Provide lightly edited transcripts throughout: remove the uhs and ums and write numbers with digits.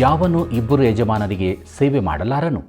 ಯಾವನು ಇಬ್ಬರು ಯಜಮಾನರಿಗೆ ಸೇವೆ ಮಾಡಲಾರನು.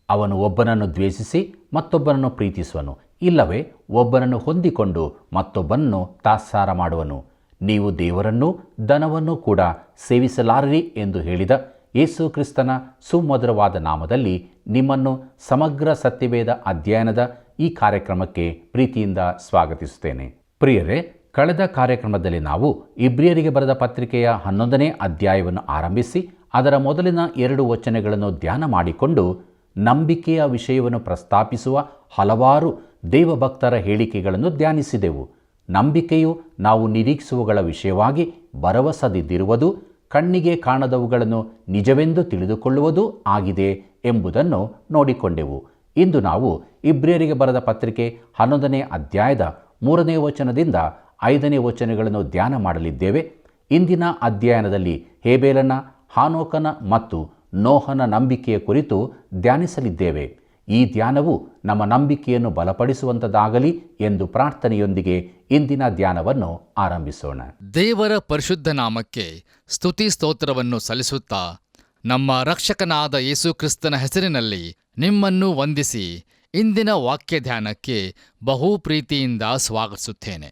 ಅವನು ಒಬ್ಬನನ್ನು ದ್ವೇಷಿಸಿ ಮತ್ತೊಬ್ಬನನ್ನು ಪ್ರೀತಿಸುವನು, ಇಲ್ಲವೇ ಒಬ್ಬನನ್ನು ಹೊಂದಿಕೊಂಡು ಮತ್ತೊಬ್ಬನನ್ನು ತಾತ್ಸಾರ ಮಾಡುವನು. ನೀವು ದೇವರನ್ನೂ ಧನವನ್ನೂ ಕೂಡ ಸೇವಿಸಲಾರಿರಿ ಎಂದು ಹೇಳಿದ ಯೇಸು ಕ್ರಿಸ್ತನ ಸುಮಧುರವಾದ ನಾಮದಲ್ಲಿ ನಿಮ್ಮನ್ನು ಸಮಗ್ರ ಸತ್ಯವೇದ ಅಧ್ಯಯನದ ಈ ಕಾರ್ಯಕ್ರಮಕ್ಕೆ ಪ್ರೀತಿಯಿಂದ ಸ್ವಾಗತಿಸುತ್ತೇನೆ. ಪ್ರಿಯರೇ, ಕಳೆದ ಕಾರ್ಯಕ್ರಮದಲ್ಲಿ ನಾವು ಇಬ್ರಿಯರಿಗೆ ಬರೆದ ಪತ್ರಿಕೆಯ 11ನೇ ಅಧ್ಯಾಯವನ್ನು ಆರಂಭಿಸಿ ಅದರ ಮೊದಲಿನ 2 ವಚನಗಳನ್ನು ಧ್ಯಾನ ಮಾಡಿಕೊಂಡು ನಂಬಿಕೆಯ ವಿಷಯವನ್ನು ಪ್ರಸ್ತಾಪಿಸುವ ಹಲವಾರು ದೇವಭಕ್ತರ ಹೇಳಿಕೆಗಳನ್ನು ಧ್ಯಾನಿಸಿದೆವು. ನಂಬಿಕೆಯು ನಾವು ನಿರೀಕ್ಷಿಸುವಗಳ ವಿಷಯವಾಗಿ ಭರವಸದಿದ್ದಿರುವುದು, ಕಣ್ಣಿಗೆ ಕಾಣದವುಗಳನ್ನು ನಿಜವೆಂದು ತಿಳಿದುಕೊಳ್ಳುವುದೂ ಆಗಿದೆ ಎಂಬುದನ್ನು ನೋಡಿಕೊಂಡೆವು. ಇಂದು ನಾವು ಇಬ್ರಿಯರಿಗೆ ಬರೆದ ಪತ್ರಿಕೆ 11ನೇ ಅಧ್ಯಾಯದ 3ನೇ ವಚನದಿಂದ 5ನೇ ವಚನಗಳನ್ನು ಧ್ಯಾನ ಮಾಡಲಿದ್ದೇವೆ. ಇಂದಿನ ಅಧ್ಯಯನದಲ್ಲಿ ಹೇಬೇಲನ, ಹಾನೋಕನ ಮತ್ತು ನೋಹನ ನಂಬಿಕೆಯ ಕುರಿತು ಧ್ಯಾನಿಸಲಿದ್ದೇವೆ. ಈ ಧ್ಯಾನವು ನಮ್ಮ ನಂಬಿಕೆಯನ್ನು ಬಲಪಡಿಸುವಂಥದ್ದಾಗಲಿ ಎಂದು ಪ್ರಾರ್ಥನೆಯೊಂದಿಗೆ ಇಂದಿನ ಧ್ಯಾನವನ್ನು ಆರಂಭಿಸೋಣ. ದೇವರ ಪರಿಶುದ್ಧ ನಾಮಕ್ಕೆ ಸ್ತುತಿ ಸ್ತೋತ್ರವನ್ನು ಸಲ್ಲಿಸುತ್ತಾ ನಮ್ಮ ರಕ್ಷಕನಾದ ಯೇಸು ಕ್ರಿಸ್ತನ ಹೆಸರಿನಲ್ಲಿ ನಿಮ್ಮನ್ನು ವಂದಿಸಿ ಇಂದಿನ ವಾಕ್ಯ ಧ್ಯಾನಕ್ಕೆ ಬಹು ಪ್ರೀತಿಯಿಂದ ಸ್ವಾಗತಿಸುತ್ತೇನೆ.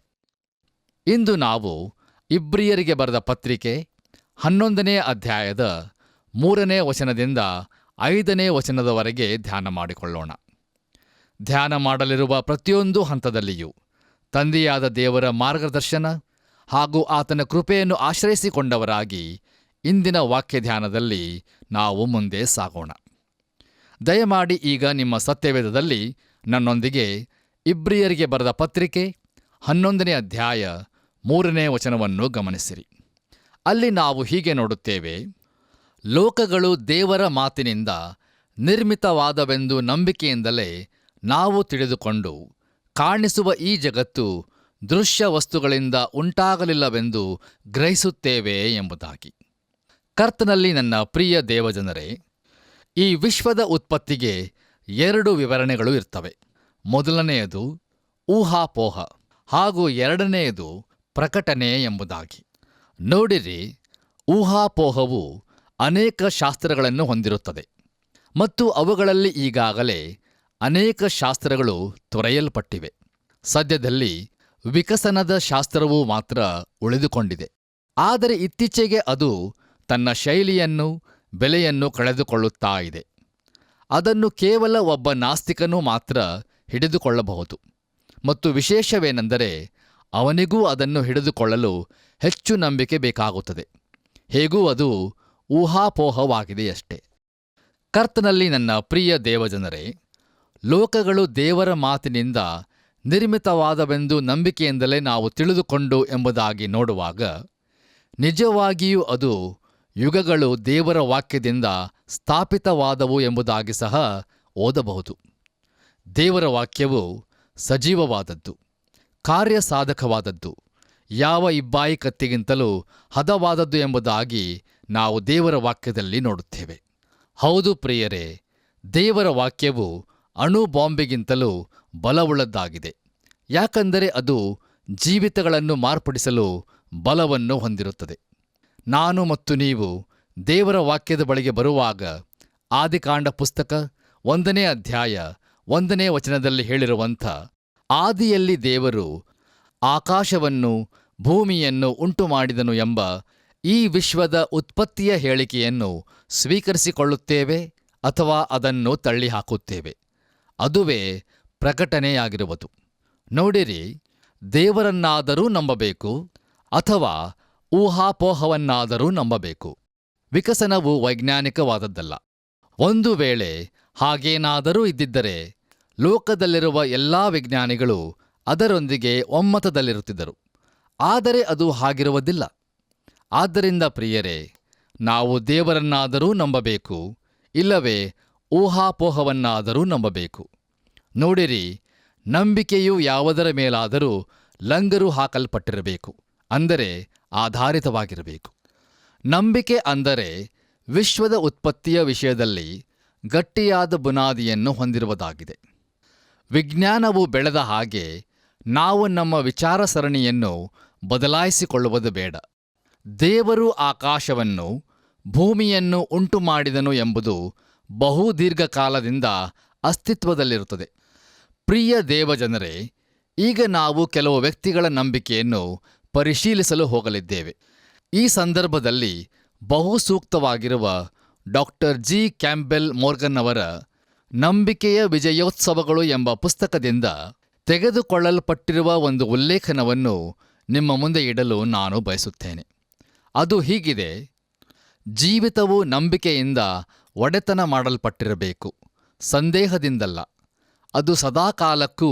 ಇಂದು ನಾವು ಇಬ್ರಿಯರಿಗೆ ಬರೆದ ಪತ್ರಿಕೆ 11ನೇ ಅಧ್ಯಾಯದ 3ನೇ ವಚನದಿಂದ 5ನೇ ವಚನದವರೆಗೆ ಧ್ಯಾನ ಮಾಡಿಕೊಳ್ಳೋಣ. ಧ್ಯಾನ ಮಾಡಲಿರುವ ಪ್ರತಿಯೊಂದು ಹಂತದಲ್ಲಿಯೂ ತಂದೆಯಾದ ದೇವರ ಮಾರ್ಗದರ್ಶನ ಹಾಗೂ ಆತನ ಕೃಪೆಯನ್ನು ಆಶ್ರಯಿಸಿಕೊಂಡವರಾಗಿ ಇಂದಿನ ವಾಕ್ಯ ಧ್ಯಾನದಲ್ಲಿ ನಾವು ಮುಂದೆ ಸಾಗೋಣ. ದಯಮಾಡಿ ಈಗ ನಿಮ್ಮ ಸತ್ಯವೇದದಲ್ಲಿ ನನ್ನೊಂದಿಗೆ ಇಬ್ರಿಯರಿಗೆ ಬರೆದ ಪತ್ರಿಕೆ 11ನೇ ಅಧ್ಯಾಯ 3ನೇ ವಚನವನ್ನು ಗಮನಿಸಿರಿ. ಅಲ್ಲಿ ನಾವು ಹೀಗೆ ನೋಡುತ್ತೇವೆ: ಲೋಕಗಳು ದೇವರ ಮಾತಿನಿಂದ ನಿರ್ಮಿತವಾದವೆಂದು ನಂಬಿಕೆಯಿಂದಲೇ ನಾವು ತಿಳಿದುಕೊಂಡು, ಕಾಣಿಸುವ ಈ ಜಗತ್ತು ದೃಶ್ಯ ವಸ್ತುಗಳಿಂದ ಉಂಟಾಗಲಿಲ್ಲವೆಂದು ಗ್ರಹಿಸುತ್ತೇವೆ ಎಂಬುದಾಗಿ. ಕರ್ತನಲ್ಲಿ ನನ್ನ ಪ್ರಿಯ ದೇವಜನರೇ, ಈ ವಿಶ್ವದ ಉತ್ಪತ್ತಿಗೆ 2 ವಿವರಣೆಗಳು ಇರ್ತವೆ. ಮೊದಲನೆಯದು ಊಹಾಪೋಹ ಹಾಗೂ 2ನೆಯದು ಪ್ರಕಟಣೆ ಎಂಬುದಾಗಿ. ನೋಡಿರಿ, ಊಹಾಪೋಹವು ಅನೇಕ ಶಾಸ್ತ್ರಗಳನ್ನು ಹೊಂದಿರುತ್ತದೆ ಮತ್ತು ಅವುಗಳಲ್ಲಿ ಈಗಾಗಲೇ ಅನೇಕ ಶಾಸ್ತ್ರಗಳು ತೊರೆಯಲ್ಪಟ್ಟಿವೆ. ಸದ್ಯದಲ್ಲಿ ವಿಕಸನದ ಶಾಸ್ತ್ರವೂ ಮಾತ್ರ ಉಳಿದುಕೊಂಡಿದೆ. ಆದರೆ ಇತ್ತೀಚೆಗೆ ಅದು ತನ್ನ ಶೈಲಿಯನ್ನು, ಬೆಲೆಯನ್ನು ಕಳೆದುಕೊಳ್ಳುತ್ತಾ ಇದೆ. ಅದನ್ನು ಕೇವಲ ಒಬ್ಬ ನಾಸ್ತಿಕನೂ ಮಾತ್ರ ಹಿಡಿದುಕೊಳ್ಳಬಹುದು ಮತ್ತು ವಿಶೇಷವೇನೆಂದರೆ ಅವನಿಗೂ ಅದನ್ನು ಹಿಡಿದುಕೊಳ್ಳಲು ಹೆಚ್ಚು ನಂಬಿಕೆ ಬೇಕಾಗುತ್ತದೆ. ಹೇಗೂ ಅದು ಊಹಾಪೋಹವಾಗಿದೆಯಷ್ಟೇ. ಕರ್ತನಲ್ಲಿ ನನ್ನ ಪ್ರಿಯ ದೇವಜನರೇ, ಲೋಕಗಳು ದೇವರ ಮಾತಿನಿಂದ ನಿರ್ಮಿತವಾದವೆಂದು ನಂಬಿಕೆಯಿಂದಲೇ ನಾವು ತಿಳಿದುಕೊಂಡು ಎಂಬುದಾಗಿ ನೋಡುವಾಗ, ನಿಜವಾಗಿಯೂ ಅದು ಯುಗಗಳು ದೇವರ ವಾಕ್ಯದಿಂದ ಸ್ಥಾಪಿತವಾದವು ಎಂಬುದಾಗಿ ಸಹ ಓದಬಹುದು. ದೇವರ ವಾಕ್ಯವು ಸಜೀವವಾದದ್ದು, ಕಾರ್ಯಸಾಧಕವಾದದ್ದು, ಯಾವ ಇಬ್ಬಾಯಿ ಕತ್ತಿಗಿಂತಲೂ ಹದವಾದದ್ದು ಎಂಬುದಾಗಿ ನಾವು ದೇವರ ವಾಕ್ಯದಲ್ಲಿ ನೋಡುತ್ತೇವೆ. ಹೌದು ಪ್ರಿಯರೇ, ದೇವರ ವಾಕ್ಯವು ಅಣು ಬಾಂಬಿಗಿಂತಲೂ ಬಲವುಳ್ಳದ್ದಾಗಿದೆ. ಯಾಕಂದರೆ ಅದು ಜೀವಿತಗಳನ್ನು ಮಾರ್ಪಡಿಸಲು ಬಲವನ್ನು ಹೊಂದಿರುತ್ತದೆ. ನಾನು ಮತ್ತು ನೀವು ದೇವರ ವಾಕ್ಯದ ಬಳಿಗೆ ಬರುವಾಗ, ಆದಿಕಾಂಡ ಪುಸ್ತಕ 1ನೇ ಅಧ್ಯಾಯ 1ನೇ ವಚನದಲ್ಲಿ ಹೇಳಿರುವಂಥ ಆದಿಯಲ್ಲಿ ದೇವರು ಆಕಾಶವನ್ನು ಭೂಮಿಯನ್ನು ಉಂಟುಮಾಡಿದನು ಎಂಬ ಈ ವಿಶ್ವದ ಉತ್ಪತ್ತಿಯ ಹೇಳಿಕೆಯನ್ನು ಸ್ವೀಕರಿಸಿಕೊಳ್ಳುತ್ತೇವೆ ಅಥವಾ ಅದನ್ನು ತಳ್ಳಿಹಾಕುತ್ತೇವೆ. ಅದುವೇ ಪ್ರಕಟಣೆಯಾಗಿರುವುದು. ನೋಡಿರಿ, ದೇವರನ್ನಾದರೂ ನಂಬಬೇಕು ಅಥವಾ ಊಹಾಪೋಹವನ್ನಾದರೂ ನಂಬಬೇಕು. ವಿಕಸನವು ವೈಜ್ಞಾನಿಕವಾದದ್ದಲ್ಲ. ಒಂದು ವೇಳೆ ಹಾಗೇನಾದರೂ ಇದ್ದಿದ್ದರೆ ಲೋಕದಲ್ಲಿರುವ ಎಲ್ಲ ವಿಜ್ಞಾನಿಗಳು ಅದರೊಂದಿಗೆ ಒಮ್ಮತದಲ್ಲಿರುತ್ತಿದ್ದರು. ಆದರೆ ಅದು ಹಾಗಿರುವುದಿಲ್ಲ. ಆದ್ದರಿಂದ ಪ್ರಿಯರೇ, ನಾವು ದೇವರನ್ನಾದರೂ ನಂಬಬೇಕು, ಇಲ್ಲವೇ ಊಹಾಪೋಹವನ್ನಾದರೂ ನಂಬಬೇಕು. ನೋಡಿರಿ, ನಂಬಿಕೆಯು ಯಾವುದರ ಮೇಲಾದರೂ ಲಂಗರು ಹಾಕಲ್ಪಟ್ಟಿರಬೇಕು, ಅಂದರೆ ಆಧಾರಿತವಾಗಿರಬೇಕು. ನಂಬಿಕೆ ಅಂದರೆ ವಿಶ್ವದ ಉತ್ಪತ್ತಿಯ ವಿಷಯದಲ್ಲಿ ಗಟ್ಟಿಯಾದ ಬುನಾದಿಯನ್ನು ಹೊಂದಿರುವುದಾಗಿದೆ. ವಿಜ್ಞಾನವು ಬೆಳೆದ ಹಾಗೆ ನಾವು ನಮ್ಮ ವಿಚಾರ ಸರಣಿಯನ್ನು ಬದಲಾಯಿಸಿಕೊಳ್ಳುವುದು ಬೇಡ. ದೇವರು ಆಕಾಶವನ್ನು ಭೂಮಿಯನ್ನು ಉಂಟು ಮಾಡಿದನು ಎಂಬುದು ಬಹು ದೀರ್ಘಕಾಲದಿಂದ ಅಸ್ತಿತ್ವದಲ್ಲಿರುತ್ತದೆ. ಪ್ರಿಯ ದೇವಜನರೇ, ಈಗ ನಾವು ಕೆಲವು ವ್ಯಕ್ತಿಗಳ ನಂಬಿಕೆಯನ್ನು ಪರಿಶೀಲಿಸಲು ಹೋಗಲಿದ್ದೇವೆ. ಈ ಸಂದರ್ಭದಲ್ಲಿ ಬಹು ಸೂಕ್ತವಾಗಿರುವ ಡಾಕ್ಟರ್ ಜಿ ಕ್ಯಾಂಪಬೆಲ್ ಮೋರ್ಗನ್ ಅವರ ನಂಬಿಕೆಯ ವಿಜಯೋತ್ಸವಗಳು ಎಂಬ ಪುಸ್ತಕದಿಂದ ತೆಗೆದುಕೊಳ್ಳಲ್ಪಟ್ಟಿರುವ ಒಂದು ಉಲ್ಲೇಖನವನ್ನು ನಿಮ್ಮ ಮುಂದೆ ಇಡಲು ನಾನು ಬಯಸುತ್ತೇನೆ. ಅದು ಹೀಗಿದೆ: ಜೀವಿತವು ನಂಬಿಕೆಯಿಂದ ಒಡೆತನ ಮಾಡಲ್ಪಟ್ಟಿರಬೇಕು, ಸಂದೇಹದಿಂದಲ್ಲ. ಅದು ಸದಾಕಾಲಕ್ಕೂ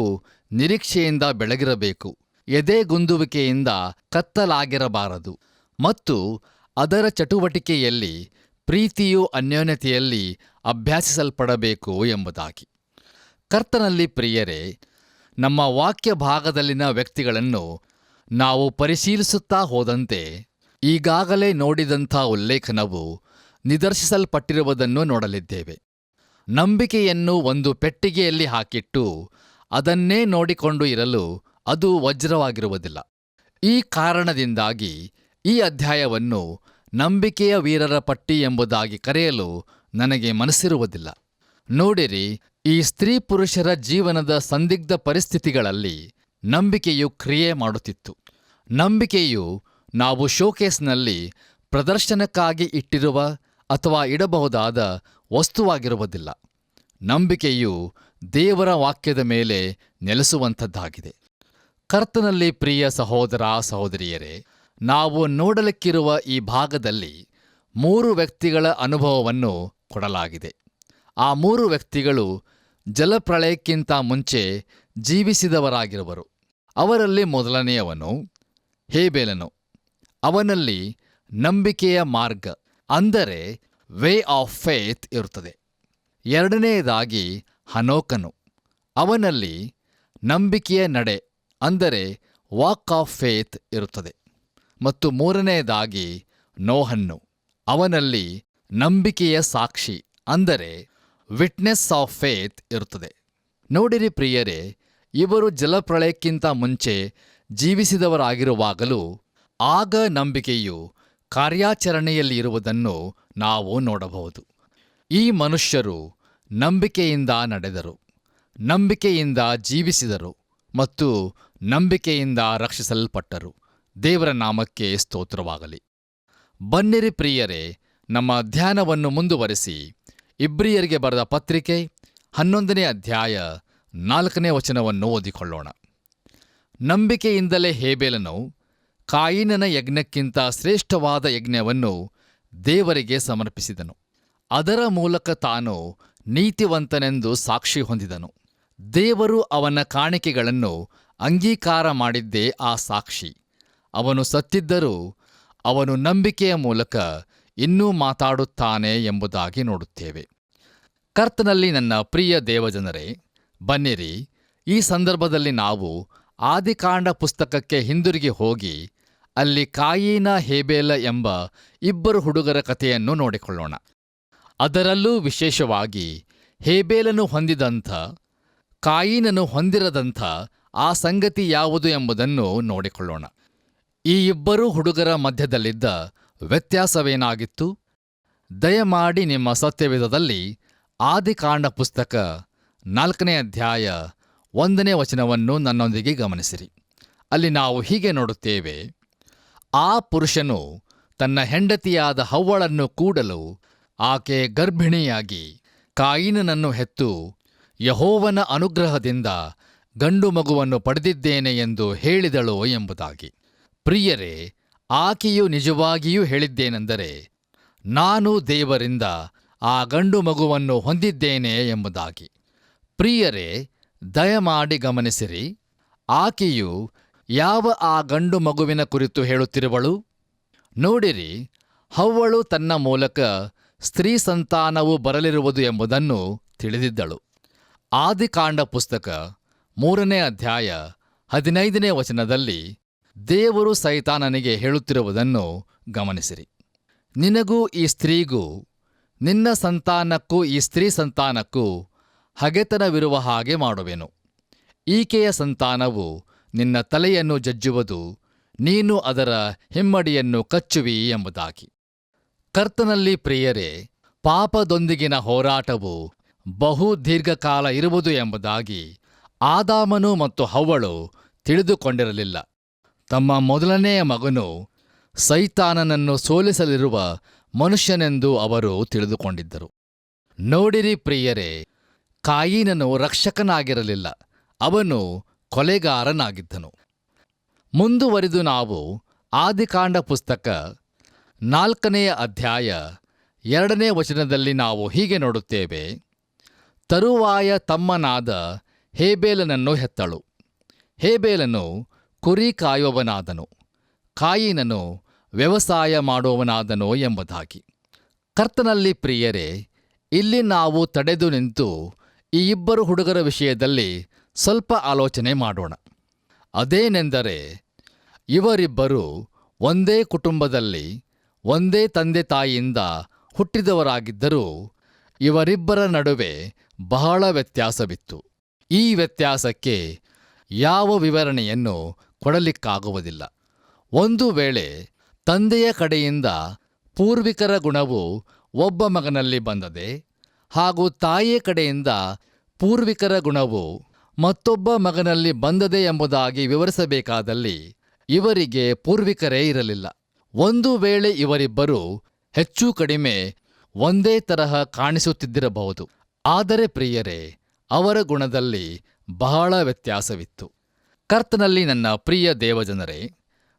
ನಿರೀಕ್ಷೆಯಿಂದ ಬೆಳಗಿರಬೇಕು, ಎದೆಗುಂದುವಿಕೆಯಿಂದ ಕತ್ತಲಾಗಿರಬಾರದು, ಮತ್ತು ಅದರ ಚಟುವಟಿಕೆಯಲ್ಲಿ ಪ್ರೀತಿಯು ಅನ್ಯೋನ್ಯತೆಯಲ್ಲಿ ಅಭ್ಯಾಸಿಸಲ್ಪಡಬೇಕು ಎಂಬುದಾಗಿ. ಕರ್ತನಲ್ಲಿ ಪ್ರಿಯರೇ, ನಮ್ಮ ವಾಕ್ಯ ಭಾಗದಲ್ಲಿನ ವ್ಯಕ್ತಿಗಳನ್ನು ನಾವು ಪರಿಶೀಲಿಸುತ್ತಾ ಹೋದಂತೆ ಈಗಾಗಲೇ ನೋಡಿದಂಥ ಉಲ್ಲೇಖನವು ನಿದರ್ಶಿಸಲ್ಪಟ್ಟಿರುವುದನ್ನು ನೋಡಲಿದ್ದೇವೆ. ನಂಬಿಕೆಯನ್ನು ಒಂದು ಪೆಟ್ಟಿಗೆಯಲ್ಲಿ ಹಾಕಿಟ್ಟು ಅದನ್ನೇ ನೋಡಿಕೊಂಡು ಇರಲು ಅದು ವಜ್ರವಾಗಿರುವುದಿಲ್ಲ. ಈ ಕಾರಣದಿಂದಾಗಿ ಈ ಅಧ್ಯಾಯವನ್ನು ನಂಬಿಕೆಯ ವೀರರ ಪಟ್ಟಿ ಎಂಬುದಾಗಿ ಕರೆಯಲು ನನಗೆ ಮನಸ್ಸಿರುವುದಿಲ್ಲ. ನೋಡಿರಿ, ಈ ಸ್ತ್ರೀ ಪುರುಷರ ಜೀವನದ ಸಂದಿಗ್ಧ ಪರಿಸ್ಥಿತಿಗಳಲ್ಲಿ ನಂಬಿಕೆಯು ಕ್ರಿಯೆ ಮಾಡುತ್ತಿತ್ತು. ನಂಬಿಕೆಯು ನಾವು ಶೋಕೇಸ್ನಲ್ಲಿ ಪ್ರದರ್ಶನಕ್ಕಾಗಿ ಇಟ್ಟಿರುವ ಅಥವಾ ಇಡಬಹುದಾದ ವಸ್ತುವಾಗಿರುವುದಿಲ್ಲ. ನಂಬಿಕೆಯು ದೇವರ ವಾಕ್ಯದ ಮೇಲೆ ನೆಲೆಸುವಂಥದ್ದಾಗಿದೆ. ಕರ್ತನಲ್ಲಿ ಪ್ರಿಯ ಸಹೋದರ ಸಹೋದರಿಯರೇ, ನಾವು ನೋಡಲಿಕ್ಕಿರುವ ಈ ಭಾಗದಲ್ಲಿ 3 ವ್ಯಕ್ತಿಗಳ ಅನುಭವವನ್ನು ಕೊಡಲಾಗಿದೆ. ಆ 3 ವ್ಯಕ್ತಿಗಳು ಜಲಪ್ರಳಯಕ್ಕಿಂತ ಮುಂಚೆ ಜೀವಿಸಿದವರಾಗಿರುವರು. ಅವರಲ್ಲಿ ಮೊದಲನೆಯವನು ಹೇಬೇಲನು. ಅವನಲ್ಲಿ ನಂಬಿಕೆಯ ಮಾರ್ಗ ಅಂದರೆ ವೇ ಆಫ್ ಫೇತ್ ಇರುತ್ತದೆ. ಎರಡನೆಯದಾಗಿ ಹನೋಕನು. ಅವನಲ್ಲಿ ನಂಬಿಕೆಯ ನಡೆ ಅಂದರೆ ವಾಕ್ ಆಫ್ ಫೇತ್ ಇರುತ್ತದೆ. ಮತ್ತು ಮೂರನೆಯದಾಗಿ ನೋಹನ್ನು. ಅವನಲ್ಲಿ ನಂಬಿಕೆಯ ಸಾಕ್ಷಿ ಅಂದರೆ ವಿಟ್ನೆಸ್ ಆಫ್ ಫೇತ್ ಇರುತ್ತದೆ. ನೋಡಿರಿ ಪ್ರಿಯರೇ, ಇವರು ಜಲಪ್ರಳಯಕ್ಕಿಂತ ಮುಂಚೆ ಜೀವಿಸಿದವರಾಗಿರುವಾಗಲೂ ಆಗ ನಂಬಿಕೆಯು ಕಾರ್ಯಾಚರಣೆಯಲ್ಲಿ ಇರುವುದನ್ನು ನಾವು ನೋಡಬಹುದು. ಈ ಮನುಷ್ಯರು ನಂಬಿಕೆಯಿಂದ ನಡೆದರು, ನಂಬಿಕೆಯಿಂದ ಜೀವಿಸಿದರು ಮತ್ತು ನಂಬಿಕೆಯಿಂದ ರಕ್ಷಿಸಲ್ಪಟ್ಟರು. ದೇವರ ನಾಮಕ್ಕೆ ಸ್ತೋತ್ರವಾಗಲಿ. ಬನ್ನಿರಿ ಪ್ರಿಯರೇ, ನಮ್ಮ ಧ್ಯಾನವನ್ನು ಮುಂದುವರಿಸಿ ಇಬ್ರಿಯರಿಗೆ ಬರೆದ ಪತ್ರಿಕೆ 11ನೇ ಅಧ್ಯಾಯ 4ನೇ ವಚನವನ್ನು ಓದಿಕೊಳ್ಳೋಣ. ನಂಬಿಕೆಯಿಂದಲೇ ಹೇಬೇಲನು ಕಾಯಿನನ ಯಜ್ಞಕ್ಕಿಂತ ಶ್ರೇಷ್ಠವಾದ ಯಜ್ಞವನ್ನು ದೇವರಿಗೆ ಸಮರ್ಪಿಸಿದನು. ಅದರ ಮೂಲಕ ತಾನು ನೀತಿವಂತನೆಂದು ಸಾಕ್ಷಿ ಹೊಂದಿದನು. ದೇವರು ಅವನ ಕಾಣಿಕೆಗಳನ್ನು ಅಂಗೀಕಾರ ಮಾಡಿದ್ದೇ ಆ ಸಾಕ್ಷಿ. ಅವನು ಸತ್ತಿದ್ದರೂ ಅವನು ನಂಬಿಕೆಯ ಮೂಲಕ ಇನ್ನೂ ಮಾತಾಡುತ್ತಾನೆ ಎಂಬುದಾಗಿ ನೋಡುತ್ತೇವೆ. ಕರ್ತನಲ್ಲಿ ನನ್ನ ಪ್ರಿಯ ದೇವಜನರೇ, ಬನ್ನಿರಿ, ಈ ಸಂದರ್ಭದಲ್ಲಿ ನಾವು ಆದಿಕಾಂಡ ಪುಸ್ತಕಕ್ಕೆ ಹಿಂದಿರುಗಿ ಹೋಗಿ ಅಲ್ಲಿ ಕಾಯಿನ ಹೇಬೇಲ ಎಂಬ 2 ಹುಡುಗರ ಕಥೆಯನ್ನು ನೋಡಿಕೊಳ್ಳೋಣ. ಅದರಲ್ಲೂ ವಿಶೇಷವಾಗಿ ಹೇಬೇಲನು ಹೊಂದಿದಂಥ, ಕಾಯಿನನು ಹೊಂದಿರದಂಥ ಆ ಸಂಗತಿ ಯಾವುದು ಎಂಬುದನ್ನು ನೋಡಿಕೊಳ್ಳೋಣ. ಈ 2 ಹುಡುಗರ ಮಧ್ಯದಲ್ಲಿದ್ದ ವ್ಯತ್ಯಾಸವೇನಾಗಿತ್ತು? ದಯಮಾಡಿ ನಿಮ್ಮ ಸತ್ಯವೇದದಲ್ಲಿ ಆದಿಕಾಂಡ ಪುಸ್ತಕ 4ನೇ ಅಧ್ಯಾಯ 1ನೇ ವಚನವನ್ನು ನನ್ನೊಂದಿಗೆ ಗಮನಿಸಿರಿ. ಅಲ್ಲಿ ನಾವು ಹೀಗೆ ನೋಡುತ್ತೇವೆ: ಆ ಪುರುಷನು ತನ್ನ ಹೆಂಡತಿಯಾದ ಹವ್ವಳನ್ನು ಕೂಡಲು ಆಕೆ ಗರ್ಭಿಣಿಯಾಗಿ ಕಾಯಿನನನ್ನು ಹೆತ್ತು ಯೆಹೋವನ ಅನುಗ್ರಹದಿಂದ ಗಂಡು ಮಗುವನ್ನು ಪಡೆದಿದ್ದೇನೆ ಎಂದು ಹೇಳಿದಳು ಎಂಬುದಾಗಿ. ಪ್ರಿಯರೇ, ಆಕೆಯು ನಿಜವಾಗಿಯೂ ಹೇಳಿದ್ದೇನೆಂದರೆ, ನಾನು ದೇವರಿಂದ ಆ ಗಂಡು ಮಗುವನ್ನು ಹೊಂದಿದ್ದೇನೆ ಎಂಬುದಾಗಿ. ಪ್ರಿಯರೇ, ದಯಮಾಡಿ ಗಮನಿಸಿರಿ, ಆಕೆಯು ಯಾವ ಆ ಗಂಡು ಮಗುವಿನ ಕುರಿತು ಹೇಳುತ್ತಿರುವಳು? ನೋಡಿರಿ, ಹವ್ವಳು ತನ್ನ ಮೂಲಕ ಸ್ತ್ರೀ ಸಂತಾನವು ಬರಲಿರುವುದು ಎಂಬುದನ್ನು ತಿಳಿದಿದ್ದಳು. ಆದಿಕಾಂಡ ಪುಸ್ತಕ 3ನೇ ಅಧ್ಯಾಯ 15ನೇ ವಚನದಲ್ಲಿ ದೇವರು ಸೈತಾನನಿಗೆ ಹೇಳುತ್ತಿರುವುದನ್ನು ಗಮನಿಸಿರಿ. ನಿನಗೂ ಈ ಸ್ತ್ರೀಗೂ, ನಿನ್ನ ಸಂತಾನಕ್ಕೂ ಈ ಸ್ತ್ರೀ ಸಂತಾನಕ್ಕೂ ಹಗೆತನವಿರುವ ಹಾಗೆ ಮಾಡುವೆನು. ಈಕೆಯ ಸಂತಾನವು ನಿನ್ನ ತಲೆಯನ್ನು ಜಜ್ಜುವುದು, ನೀನು ಅದರ ಹಿಮ್ಮಡಿಯನ್ನು ಕಚ್ಚುವಿ ಎಂಬುದಾಗಿ. ಕರ್ತನಲ್ಲಿ ಪ್ರಿಯರೇ, ಪಾಪದೊಂದಿಗಿನ ಹೋರಾಟವು ಬಹು ದೀರ್ಘಕಾಲ ಇರುವುದು ಎಂಬುದಾಗಿ ಆದಾಮನು ಮತ್ತು ಹವ್ವಳು ತಿಳಿದುಕೊಂಡಿರಲಿಲ್ಲ. ತಮ್ಮ ಮೊದಲನೆಯ ಮಗನು ಸೈತಾನನನ್ನು ಸೋಲಿಸಲಿರುವ ಮನುಷ್ಯನೆಂದು ಅವರು ತಿಳಿದುಕೊಂಡಿದ್ದರು. ನೋಡಿರಿ ಪ್ರಿಯರೇ, ಕಾಯಿನನು ರಕ್ಷಕನಾಗಿರಲಿಲ್ಲ, ಅವನು ಕೊಲೆಗಾರನಾಗಿದ್ದನು. ಮುಂದುವರಿದು ನಾವು ಆದಿಕಾಂಡ ಪುಸ್ತಕ 4ನೇ ಅಧ್ಯಾಯ 2ನೇ ವಚನದಲ್ಲಿ ನಾವು ಹೀಗೆ ನೋಡುತ್ತೇವೆ. ತರುವಾಯ ತಮ್ಮನಾದ ಹೇಬೇಲನನ್ನು ಹೆತ್ತಳು. ಹೇಬೇಲನು ಕುರಿ ಕಾಯುವವನಾದನು, ಕಾಯಿನನು ವ್ಯವಸಾಯ ಮಾಡುವವನಾದನು ಎಂಬುದಾಗಿ. ಕರ್ತನಲ್ಲಿ ಪ್ರಿಯರೇ, ಇಲ್ಲಿ ನಾವು ತಡೆದು ನಿಂತು ಈ ಇಬ್ಬರು ಹುಡುಗರ ವಿಷಯದಲ್ಲಿ ಸ್ವಲ್ಪ ಆಲೋಚನೆ ಮಾಡೋಣ. ಅದೇನೆಂದರೆ, ಇವರಿಬ್ಬರು ಒಂದೇ ಕುಟುಂಬದಲ್ಲಿ ಒಂದೇ ತಂದೆ ತಾಯಿಯಿಂದ ಹುಟ್ಟಿದವರಾಗಿದ್ದರೂ ಇವರಿಬ್ಬರ ನಡುವೆ ಬಹಳ ವ್ಯತ್ಯಾಸವಿತ್ತು. ಈ ವ್ಯತ್ಯಾಸಕ್ಕೆ ಯಾವ ವಿವರಣೆಯನ್ನು ಕೊಡಲಿಕ್ಕಾಗುವುದಿಲ್ಲ. ಒಂದು ವೇಳೆ ತಂದೆಯ ಕಡೆಯಿಂದ ಪೂರ್ವಿಕರ ಗುಣವು ಒಬ್ಬ ಮಗನಲ್ಲಿ ಬಂದದೆ ಹಾಗೂ ತಾಯಿಯ ಕಡೆಯಿಂದ ಪೂರ್ವಿಕರ ಗುಣವು ಮತ್ತೊಬ್ಬ ಮಗನಲ್ಲಿ ಬಂದದೆ ಎಂಬುದಾಗಿ ವಿವರಿಸಬೇಕಾದಲ್ಲಿ ಇವರಿಗೆ ಪೂರ್ವಿಕರೇ ಇರಲಿಲ್ಲ. ಒಂದು ವೇಳೆ ಇವರಿಬ್ಬರು ಹೆಚ್ಚು ಕಡಿಮೆ ಒಂದೇ ತರಹ ಕಾಣಿಸುತ್ತಿದ್ದಿರಬಹುದು, ಆದರೆ ಪ್ರಿಯರೇ, ಅವರ ಗುಣದಲ್ಲಿ ಬಹಳ ವ್ಯತ್ಯಾಸವಿತ್ತು. ಕರ್ತನಲ್ಲಿ ನನ್ನ ಪ್ರಿಯ ದೇವಜನರೇ,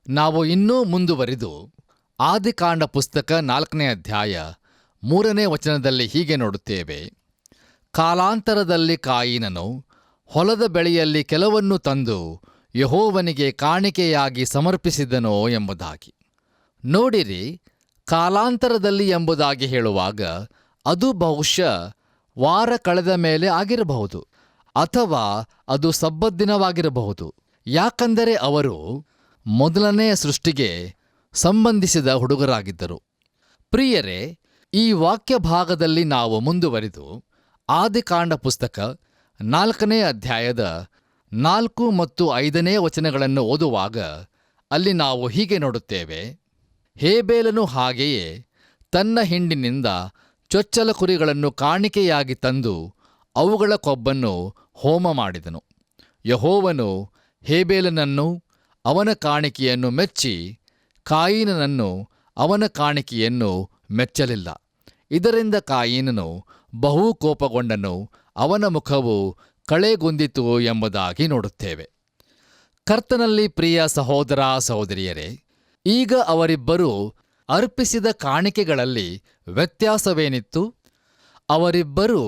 ನಾವು ಇನ್ನೂ ಮುಂದುವರಿದು ಆದಿಕಾಂಡ ಪುಸ್ತಕ 4ನೇ ಅಧ್ಯಾಯ 3ನೇ ವಚನದಲ್ಲಿ ಹೀಗೆ ನೋಡುತ್ತೇವೆ. ಕಾಲಾಂತರದಲ್ಲಿ ಕಾಯಿನನು ಹೊಲದ ಬೆಳೆಯಲ್ಲಿ ಕೆಲವನ್ನು ತಂದು ಯೆಹೋವನಿಗೆ ಕಾಣಿಕೆಯಾಗಿ ಸಮರ್ಪಿಸಿದನೋ ಎಂಬುದಾಗಿ. ನೋಡಿರಿ, ಕಾಲಾಂತರದಲ್ಲಿ ಎಂಬುದಾಗಿ ಹೇಳುವಾಗ ಅದು ಬಹುಶಃ ವಾರ ಕಳೆದ ಮೇಲೆ ಆಗಿರಬಹುದು, ಅಥವಾ ಅದು ಸಬ್ಬತ್ ದಿನವಾಗಿರಬಹುದು. ಯಾಕಂದರೆ ಅವರು ಮೊದಲನೆಯ ಸೃಷ್ಟಿಗೆ ಸಂಬಂಧಿಸಿದ ಹುಡುಗರಾಗಿದ್ದರು. ಪ್ರಿಯರೇ, ಈ ವಾಕ್ಯ ಭಾಗದಲ್ಲಿ ನಾವು ಮುಂದುವರಿದು ಆದಿಕಾಂಡ ಪುಸ್ತಕ 4ನೇ ಅಧ್ಯಾಯದ 4 ಮತ್ತು 5ನೇ ವಚನಗಳನ್ನು ಓದುವಾಗ ಅಲ್ಲಿ ನಾವು ಹೀಗೆ ನೋಡುತ್ತೇವೆ. ಹೇಬೇಲನು ಹಾಗೆಯೇ ತನ್ನ ಹಿಂಡಿನಿಂದ ಚೊಚ್ಚಲ ಕುರಿಗಳನ್ನು ಕಾಣಿಕೆಯಾಗಿ ತಂದು ಅವುಗಳ ಕೊಬ್ಬನ್ನು ಹೋಮ ಮಾಡಿದನು. ಯೆಹೋವನು ಹೇಬೇಲನನ್ನು ಅವನ ಕಾಣಿಕೆಯನ್ನು ಮೆಚ್ಚಿ ಕಾಯಿನನನ್ನು ಅವನ ಕಾಣಿಕೆಯನ್ನು ಮೆಚ್ಚಲಿಲ್ಲ. ಇದರಿಂದ ಕಾಯಿನನು ಬಹು ಕೋಪಗೊಂಡನು, ಅವನ ಮುಖವು ಕಳೆಗುಂದಿತು ಎಂಬುದಾಗಿ ನೋಡುತ್ತೇವೆ. ಕರ್ತನಲ್ಲಿ ಪ್ರಿಯ ಸಹೋದರ ಸಹೋದರಿಯರೇ, ಈಗ ಅವರಿಬ್ಬರೂ ಅರ್ಪಿಸಿದ ಕಾಣಿಕೆಗಳಲ್ಲಿ ವ್ಯತ್ಯಾಸವೇನಿತ್ತು? ಅವರಿಬ್ಬರೂ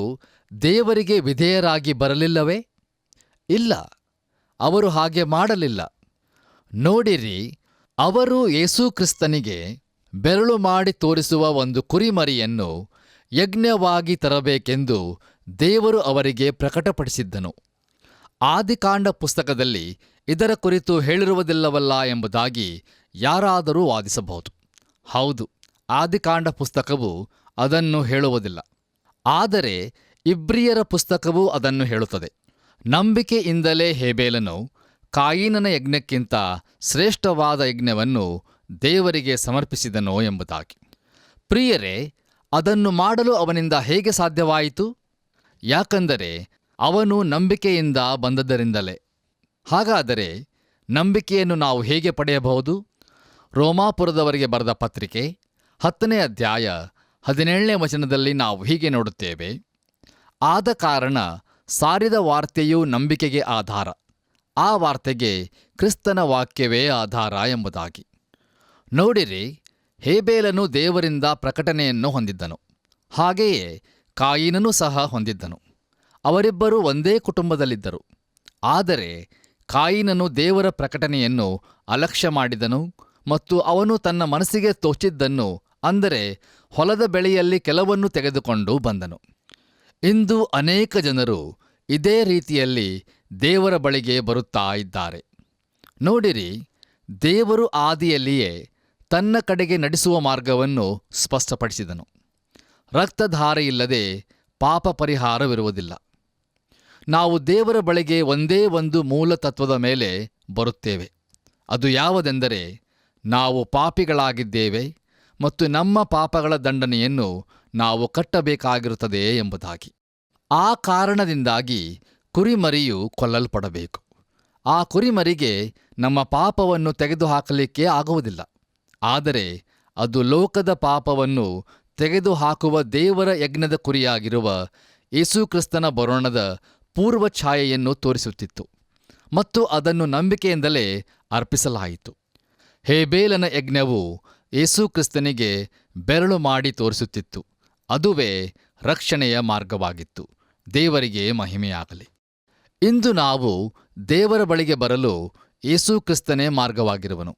ದೇವರಿಗೆ ವಿಧೇಯರಾಗಿ ಬರಲಿಲ್ಲವೇ? ಇಲ್ಲ, ಅವರು ಹಾಗೆ ಮಾಡಲಿಲ್ಲ. ನೋಡಿರಿ, ಅವರು ಯೇಸುಕ್ರಿಸ್ತನಿಗೆ ಬೆರಳು ಮಾಡಿ ತೋರಿಸುವ ಒಂದು ಕುರಿಮರಿಯನ್ನು ಯಜ್ಞವಾಗಿ ತರಬೇಕೆಂದು ದೇವರು ಅವರಿಗೆ ಪ್ರಕಟಪಡಿಸಿದ್ದನು. ಆದಿಕಾಂಡ ಪುಸ್ತಕದಲ್ಲಿ ಇದರ ಕುರಿತು ಹೇಳಿರುವುದಿಲ್ಲವಲ್ಲ ಎಂಬುದಾಗಿ ಯಾರಾದರೂ ವಾದಿಸಬಹುದು. ಹೌದು, ಆದಿಕಾಂಡ ಪುಸ್ತಕವು ಅದನ್ನು ಹೇಳುವುದಿಲ್ಲ, ಆದರೆ ಇಬ್ರಿಯರ ಪುಸ್ತಕವು ಅದನ್ನು ಹೇಳುತ್ತದೆ. ನಂಬಿಕೆಯಿಂದಲೇ ಹೇಬೇಲನು ಕಾಯಿನನ ಯಜ್ಞಕ್ಕಿಂತ ಶ್ರೇಷ್ಠವಾದ ಯಜ್ಞವನ್ನು ದೇವರಿಗೆ ಸಮರ್ಪಿಸಿದನೋ ಎಂಬುದಾಗಿ. ಪ್ರಿಯರೇ, ಅದನ್ನು ಮಾಡಲು ಅವನಿಂದ ಹೇಗೆ ಸಾಧ್ಯವಾಯಿತು? ಯಾಕಂದರೆ ಅವನು ನಂಬಿಕೆಯಿಂದ ಬಂದದ್ದರಿಂದಲೇ. ಹಾಗಾದರೆ ನಂಬಿಕೆಯನ್ನು ನಾವು ಹೇಗೆ ಪಡೆಯಬಹುದು? ರೋಮಾಪುರದವರಿಗೆ ಬರೆದ ಪತ್ರಿಕೆ 10ನೇ ಅಧ್ಯಾಯ 17ನೇ ವಚನದಲ್ಲಿ ನಾವು ಹೀಗೆ ನೋಡುತ್ತೇವೆ. ಆದ ಕಾರಣ ಸಾರಿದ ವಾರ್ತೆಯು ನಂಬಿಕೆಗೆ ಆಧಾರ, ಆ ವಾರ್ತೆಗೆ ಕ್ರಿಸ್ತನ ವಾಕ್ಯವೇ ಆಧಾರ ಎಂಬುದಾಗಿ. ನೋಡಿರಿ, ಹೇಬೇಲನು ದೇವರಿಂದ ಪ್ರಕಟಣೆಯನ್ನು ಹೊಂದಿದ್ದನು, ಹಾಗೆಯೇ ಕಾಯಿನನೂ ಸಹ ಹೊಂದಿದ್ದನು. ಅವರಿಬ್ಬರೂ ಒಂದೇ ಕುಟುಂಬದಲ್ಲಿದ್ದರು. ಆದರೆ ಕಾಯಿನನು ದೇವರ ಪ್ರಕಟಣೆಯನ್ನು ಅಲಕ್ಷ್ಯ ಮಾಡಿದನು ಮತ್ತು ಅವನು ತನ್ನ ಮನಸ್ಸಿಗೆ ತೋಚಿದ್ದನ್ನು, ಅಂದರೆ ಹೊಲದ ಬೆಳೆಯಲ್ಲಿ ಕೆಲವನ್ನು ತೆಗೆದುಕೊಂಡು ಬಂದನು. ಇಂದು ಅನೇಕ ಜನರು ಇದೇ ರೀತಿಯಲ್ಲಿ ದೇವರ ಬಳಿಗೆ ಬರುತ್ತಾ ಇದ್ದಾರೆ. ನೋಡಿರಿ, ದೇವರು ಆದಿಯಲ್ಲಿಯೇ ತನ್ನ ಕಡೆಗೆ ನಡೆಸುವ ಮಾರ್ಗವನ್ನು ಸ್ಪಷ್ಟಪಡಿಸಿದನು. ರಕ್ತಧಾರೆಯಿಲ್ಲದೆ ಪಾಪ ಪರಿಹಾರವಿರುವುದಿಲ್ಲ. ನಾವು ದೇವರ ಬಳಿಗೆ ಒಂದೇ ಒಂದು ಮೂಲ ತತ್ವದ ಮೇಲೆ ಬರುತ್ತೇವೆ. ಅದು ಯಾವುದೆಂದರೆ, ನಾವು ಪಾಪಿಗಳಾಗಿದ್ದೇವೆ ಮತ್ತು ನಮ್ಮ ಪಾಪಗಳ ದಂಡನೆಯನ್ನು ನಾವು ಕಟ್ಟಬೇಕಾಗಿರುತ್ತದೆ ಎಂಬುದಾಗಿ. ಆ ಕಾರಣದಿಂದಾಗಿ ಕುರಿಮರಿಯು ಕೊಲ್ಲಲ್ಪಡಬೇಕು. ಆ ಕುರಿಮರಿಗೆ ನಮ್ಮ ಪಾಪವನ್ನು ತೆಗೆದುಹಾಕಲಿಕ್ಕೆ ಆಗುವುದಿಲ್ಲ. ಆದರೆ ಅದು ಲೋಕದ ಪಾಪವನ್ನು ತೆಗೆದುಹಾಕುವ ದೇವರ ಯಜ್ಞದ ಕುರಿಯಾಗಿರುವ ಯೇಸುಕ್ರಿಸ್ತನ ಬರೋಣದ ಪೂರ್ವಛಾಯೆಯನ್ನು ತೋರಿಸುತ್ತಿತ್ತು ಮತ್ತು ಅದನ್ನು ನಂಬಿಕೆಯಿಂದಲೇ ಅರ್ಪಿಸಲಾಯಿತು. ಹೇಬೇಲನ ಯಜ್ಞವು ಯೇಸುಕ್ರಿಸ್ತನಿಗೆ ಬೆರಳು ಮಾಡಿ ತೋರಿಸುತ್ತಿತ್ತು. ಅದುವೇ ರಕ್ಷಣೆಯ ಮಾರ್ಗವಾಗಿತ್ತು. ದೇವರಿಗೆ ಮಹಿಮೆಯಾಗಲಿ. ಇಂದು ನಾವು ದೇವರ ಬಳಿಗೆ ಬರಲು ಯೇಸುಕ್ರಿಸ್ತನೇ ಮಾರ್ಗವಾಗಿರುವನು.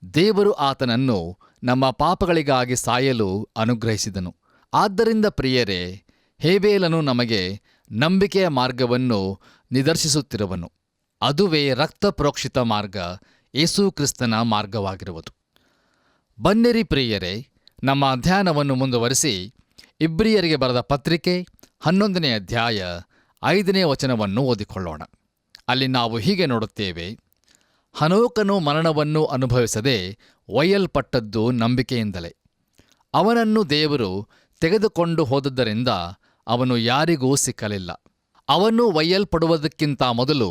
ದೇವರು ಆತನನ್ನು ನಮ್ಮ ಪಾಪಗಳಿಗಾಗಿ ಸಾಯಲು ಅನುಗ್ರಹಿಸಿದನು. ಆದ್ದರಿಂದ ಪ್ರಿಯರೇ, ಹೇಬೇಲನು ನಮಗೆ ನಂಬಿಕೆಯ ಮಾರ್ಗವನ್ನು ನಿದರ್ಶಿಸುತ್ತಿರುವನು. ಅದುವೇ ರಕ್ತ ಪ್ರೋಕ್ಷಿತ ಮಾರ್ಗ, ಯೇಸುಕ್ರಿಸ್ತನ ಮಾರ್ಗವಾಗಿರುವುದು. ಬನ್ನಿರಿ ಪ್ರಿಯರೇ, ನಮ್ಮ ಅಧ್ಯಯನವನ್ನು ಮುಂದುವರಿಸಿ ಇಬ್ರಿಯರಿಗೆ ಬರೆದ ಪತ್ರಿಕೆ 11ನೇ ಅಧ್ಯಾಯ 5ನೇ ವಚನವನ್ನು ಓದಿಕೊಳ್ಳೋಣ. ಅಲ್ಲಿ ನಾವು ಹೀಗೆ ನೋಡುತ್ತೇವೆ: ಹನೋಕನು ಮರಣವನ್ನು ಅನುಭವಿಸದೆ ಒಯ್ಯಲ್ಪಟ್ಟದ್ದು ನಂಬಿಕೆಯಿಂದಲೇ. ಅವನನ್ನು ದೇವರು ತೆಗೆದುಕೊಂಡು ಹೋದದ್ದರಿಂದ ಅವನು ಯಾರಿಗೂ ಸಿಕ್ಕಲಿಲ್ಲ. ಅವನು ಒಯ್ಯಲ್ಪಡುವುದಕ್ಕಿಂತ ಮೊದಲು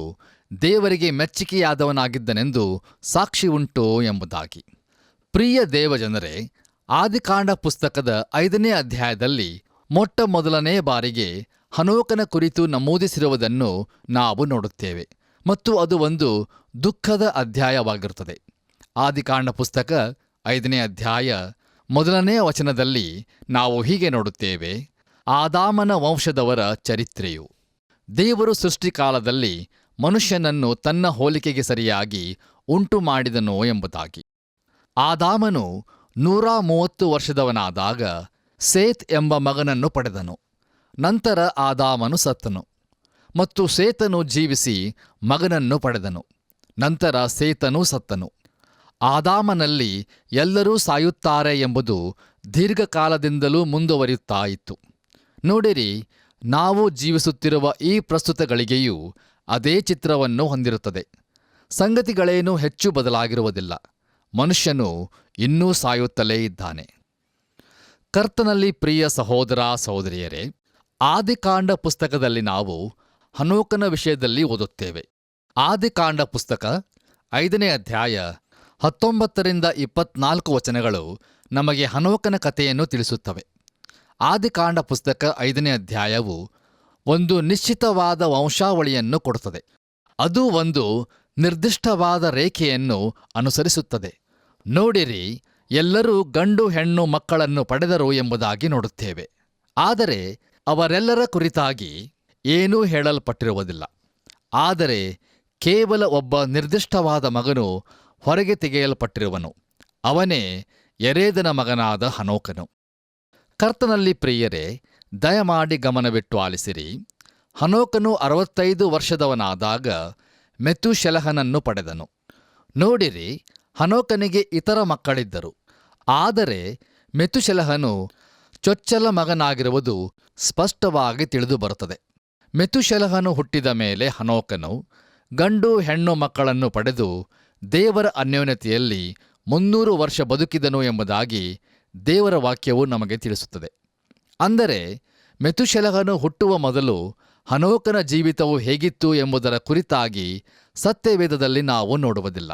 ದೇವರಿಗೆ ಮೆಚ್ಚಿಕೆಯಾದವನಾಗಿದ್ದನೆಂದು ಸಾಕ್ಷಿ ಉಂಟು ಎಂಬುದಾಗಿ. ಪ್ರಿಯ ದೇವಜನರೇ, ಆದಿಕಾಂಡ ಪುಸ್ತಕದ 5ನೇ ಅಧ್ಯಾಯದಲ್ಲಿ ಮೊಟ್ಟಮೊದಲನೇ ಬಾರಿಗೆ ಹನೋಕನ ಕುರಿತು ನಮೂದಿಸಿರುವುದನ್ನು ನಾವು ನೋಡುತ್ತೇವೆ ಮತ್ತು ಅದು ಒಂದು ದುಃಖದ ಅಧ್ಯಾಯವಾಗಿರುತ್ತದೆ. ಆದಿಕಾಂಡ ಪುಸ್ತಕ 5ನೇ ಅಧ್ಯಾಯ 1ನೇ ವಚನದಲ್ಲಿ ನಾವು ಹೀಗೆ ನೋಡುತ್ತೇವೆ: ಆದಾಮನ ವಂಶದವರ ಚರಿತ್ರೆಯು. ದೇವರು ಸೃಷ್ಟಿಕಾಲದಲ್ಲಿ ಮನುಷ್ಯನನ್ನು ತನ್ನ ಹೋಲಿಕೆಗೆ ಸರಿಯಾಗಿ ಉಂಟು ಮಾಡಿದನು ಎಂಬುದಾಗಿ. ಆದಾಮನು 130 ವರ್ಷದವನಾದಾಗ ಸೇತ್ ಎಂಬ ಮಗನನ್ನು ಪಡೆದನು. ನಂತರ ಆದಾಮನು ಸತ್ತನು ಮತ್ತು ಸೇತನು ಜೀವಿಸಿ ಮಗನನ್ನು ಪಡೆದನು. ನಂತರ ಸೇತನು ಸತ್ತನು. ಆದಾಮನಲ್ಲಿ ಎಲ್ಲರೂ ಸಾಯುತ್ತಾರೆ ಎಂಬುದು ದೀರ್ಘಕಾಲದಿಂದಲೂ ಮುಂದುವರಿಯುತ್ತಾ ಇತ್ತು. ನೋಡಿರಿ, ನಾವು ಜೀವಿಸುತ್ತಿರುವ ಈ ಪ್ರಸ್ತುತ ಗಳಿಗೆಯೂ ಅದೇ ಚಿತ್ರವನ್ನು ಹೊಂದಿರುತ್ತದೆ. ಸಂಗತಿಗಳೇನೂ ಹೆಚ್ಚು ಬದಲಾಗಿರುವುದಿಲ್ಲ. ಮನುಷ್ಯನು ಇನ್ನೂ ಸಾಯುತ್ತಲೇ ಇದ್ದಾನೆ. ಕರ್ತನಲ್ಲಿ ಪ್ರಿಯ ಸಹೋದರ ಸಹೋದರಿಯರೇ, ಆದಿಕಾಂಡ ಪುಸ್ತಕದಲ್ಲಿ ನಾವು ಹನೋಕನ ವಿಷಯದಲ್ಲಿ ಓದುತ್ತೇವೆ. ಆದಿಕಾಂಡ ಪುಸ್ತಕ 5ನೇ ಅಧ್ಯಾಯ 19ರಿಂದ 24 ವಚನಗಳು ನಮಗೆ ಹನೋಕನ ಕಥೆಯನ್ನು ತಿಳಿಸುತ್ತವೆ. ಆದಿಕಾಂಡ ಪುಸ್ತಕ 5ನೇ ಅಧ್ಯಾಯವು ಒಂದು ನಿಶ್ಚಿತವಾದ ವಂಶಾವಳಿಯನ್ನು ಕೊಡುತ್ತದೆ. ಅದು ಒಂದು ನಿರ್ದಿಷ್ಟವಾದ ರೇಖೆಯನ್ನು ಅನುಸರಿಸುತ್ತದೆ. ನೋಡಿರಿ, ಎಲ್ಲರೂ ಗಂಡು ಹೆಣ್ಣು ಮಕ್ಕಳನ್ನು ಪಡೆದರು ಎಂಬುದಾಗಿ ನೋಡುತ್ತೇವೆ. ಆದರೆ ಅವರೆಲ್ಲರ ಕುರಿತಾಗಿ ಏನೂ ಹೇಳಲ್ಪಟ್ಟಿರುವುದಿಲ್ಲ. ಆದರೆ ಕೇವಲ ಒಬ್ಬ ನಿರ್ದಿಷ್ಟವಾದ ಮಗನು ಹೊರಗೆ ತೆಗೆಯಲ್ಪಟ್ಟಿರುವನು. ಅವನೇ ಯೆರೆದನ ಮಗನಾದ ಹನೋಕನು. ಕರ್ತನಲ್ಲಿ ಪ್ರಿಯರೇ, ದಯಮಾಡಿ ಗಮನವಿಟ್ಟು ಆಲಿಸಿರಿ. ಹನೋಕನು 65 ವರ್ಷದವನಾದಾಗ ಮೆತೂಷೆಲಹನನ್ನು ಪಡೆದನು. ನೋಡಿರಿ, ಹನೋಕನಿಗೆ ಇತರ ಮಕ್ಕಳಿದ್ದರು. ಆದರೆ ಮೆತೂಷೆಲಹನು ಚೊಚ್ಚಲ ಮಗನಾಗಿರುವುದು ಸ್ಪಷ್ಟವಾಗಿ ತಿಳಿದು ಬರುತ್ತದೆ. ಮೆತೂಷೆಲಹನು ಹುಟ್ಟಿದ ಮೇಲೆ ಹನೋಕನು ಗಂಡು ಹೆಣ್ಣು ಮಕ್ಕಳನ್ನು ಪಡೆದು ದೇವರ ಅನ್ಯೋನ್ಯತೆಯಲ್ಲಿ 300 ವರ್ಷ ಬದುಕಿದನು ಎಂಬುದಾಗಿ ದೇವರ ವಾಕ್ಯವು ನಮಗೆ ತಿಳಿಸುತ್ತದೆ. ಅಂದರೆ ಮೆತೂಷೆಲಹನು ಹುಟ್ಟುವ ಮೊದಲು ಹನೋಕನ ಜೀವಿತವು ಹೇಗಿತ್ತು ಎಂಬುದರ ಕುರಿತಾಗಿ ಸತ್ಯವೇದದಲ್ಲಿ ನಾವು ನೋಡುವುದಿಲ್ಲ.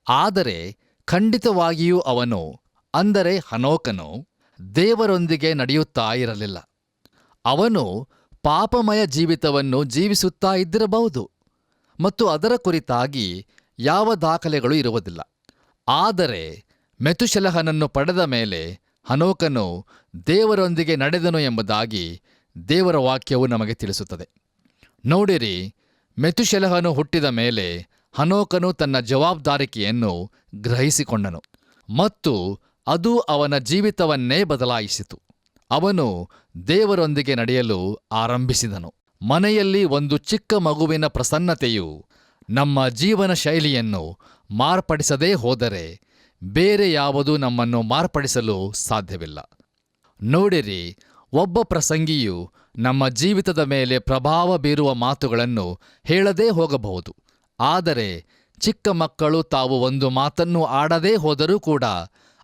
ಆದರೆ ಖಂಡಿತವಾಗಿಯೂ ಅವನು, ಅಂದರೆ ಹನೋಕನು, ದೇವರೊಂದಿಗೆ ನಡೆಯುತ್ತಾ ಇರಲಿಲ್ಲ. ಅವನು ಪಾಪಮಯ ಜೀವಿತವನ್ನು ಜೀವಿಸುತ್ತಾ ಇದ್ದಿರಬಹುದು ಮತ್ತು ಅದರ ಕುರಿತಾಗಿ ಯಾವ ದಾಖಲೆಗಳು ಇರುವುದಿಲ್ಲ. ಆದರೆ ಮೆತೂಷೆಲಹನನ್ನು ಪಡೆದ ಮೇಲೆ ಹನೋಕನು ದೇವರೊಂದಿಗೆ ನಡೆದನು ಎಂಬುದಾಗಿ ದೇವರ ವಾಕ್ಯವು ನಮಗೆ ತಿಳಿಸುತ್ತದೆ. ನೋಡಿರಿ, ಮೆತೂಷೆಲಹನು ಹುಟ್ಟಿದ ಮೇಲೆ ಹನೋಕನು ತನ್ನ ಜವಾಬ್ದಾರಿಕೆಯನ್ನು ಗ್ರಹಿಸಿಕೊಂಡನು ಮತ್ತು ಅದು ಅವನ ಜೀವಿತವನ್ನೇ ಬದಲಾಯಿಸಿತು. ಅವನು ದೇವರೊಂದಿಗೆ ನಡೆಯಲು ಆರಂಭಿಸಿದನು. ಮನೆಯಲ್ಲಿ ಒಂದು ಚಿಕ್ಕ ಮಗುವಿನ ಪ್ರಸನ್ನತೆಯು ನಮ್ಮ ಜೀವನ ಶೈಲಿಯನ್ನು ಮಾರ್ಪಡಿಸದೇ ಹೋದರೆ ಬೇರೆ ಯಾವುದೂ ನಮ್ಮನ್ನು ಮಾರ್ಪಡಿಸಲು ಸಾಧ್ಯವಿಲ್ಲ. ನೋಡಿರಿ, ಒಬ್ಬ ಪ್ರಸಂಗಿಯು ನಮ್ಮ ಜೀವಿತದ ಮೇಲೆ ಪ್ರಭಾವ ಬೀರುವ ಮಾತುಗಳನ್ನು ಹೇಳದೇ ಹೋಗಬಹುದು. ಆದರೆ ಚಿಕ್ಕ ಮಕ್ಕಳು ತಾವು ಒಂದು ಮಾತನ್ನು ಆಡದೇ ಹೋದರೂ ಕೂಡ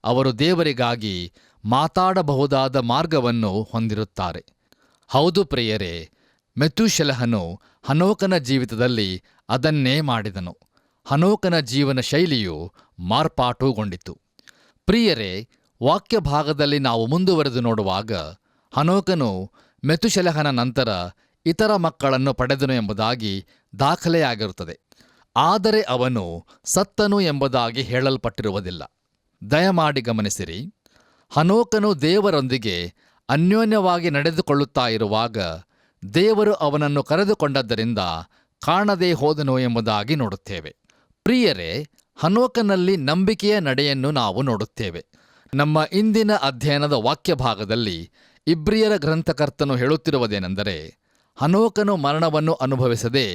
ಅವರು ದೇವರಿಗಾಗಿ ಮಾತಾಡಬಹುದಾದ ಮಾರ್ಗವನ್ನು ಹೊಂದಿರುತ್ತಾರೆ. ಹೌದು ಪ್ರಿಯರೇ, ಮೆತೂಷೆಲಹನು ಹನೋಕನ ಜೀವಿತದಲ್ಲಿ ಅದನ್ನೇ ಮಾಡಿದನು. ಹನೋಕನ ಜೀವನ ಶೈಲಿಯು ಮಾರ್ಪಾಟುಗೊಂಡಿತು. ಪ್ರಿಯರೇ, ವಾಕ್ಯ ಭಾಗದಲ್ಲಿ ನಾವು ಮುಂದುವರೆದು ನೋಡುವಾಗ ಹನೋಕನು ಮೆತುಶೆಲಹನ ನಂತರ ಇತರ ಮಕ್ಕಳನ್ನು ಪಡೆದನು ಎಂಬುದಾಗಿ ದಾಖಲೆಯಾಗಿರುತ್ತದೆ. ಆದರೆ ಅವನು ಸತ್ತನು ಎಂಬುದಾಗಿ ಹೇಳಲ್ಪಟ್ಟಿರುವುದಿಲ್ಲ. ದಯಮಾಡಿ ಗಮನಿಸಿರಿ, ಹನೋಕನು ದೇವರೊಂದಿಗೆ ಅನ್ಯೋನ್ಯವಾಗಿ ನಡೆದುಕೊಳ್ಳುತ್ತಾ ಇರುವಾಗ ದೇವರು ಅವನನ್ನು ಕರೆದುಕೊಂಡದ್ದರಿಂದ ಕಾಣದೇ ಹೋದನು ಎಂಬುದಾಗಿ ನೋಡುತ್ತೇವೆ. ಪ್ರಿಯರೇ, ಹನೋಕನಲ್ಲಿ ನಂಬಿಕೆಯ ನಡೆಯನ್ನು ನಾವು ನೋಡುತ್ತೇವೆ. ನಮ್ಮ ಇಂದಿನ ಅಧ್ಯಯನದ ವಾಕ್ಯ ಭಾಗದಲ್ಲಿ ಇಬ್ರಿಯರ ಗ್ರಂಥಕರ್ತನು ಹೇಳುತ್ತಿರುವುದೇನೆಂದರೆ, ಹನೋಕನು ಮರಣವನ್ನು ಅನುಭವಿಸದೆ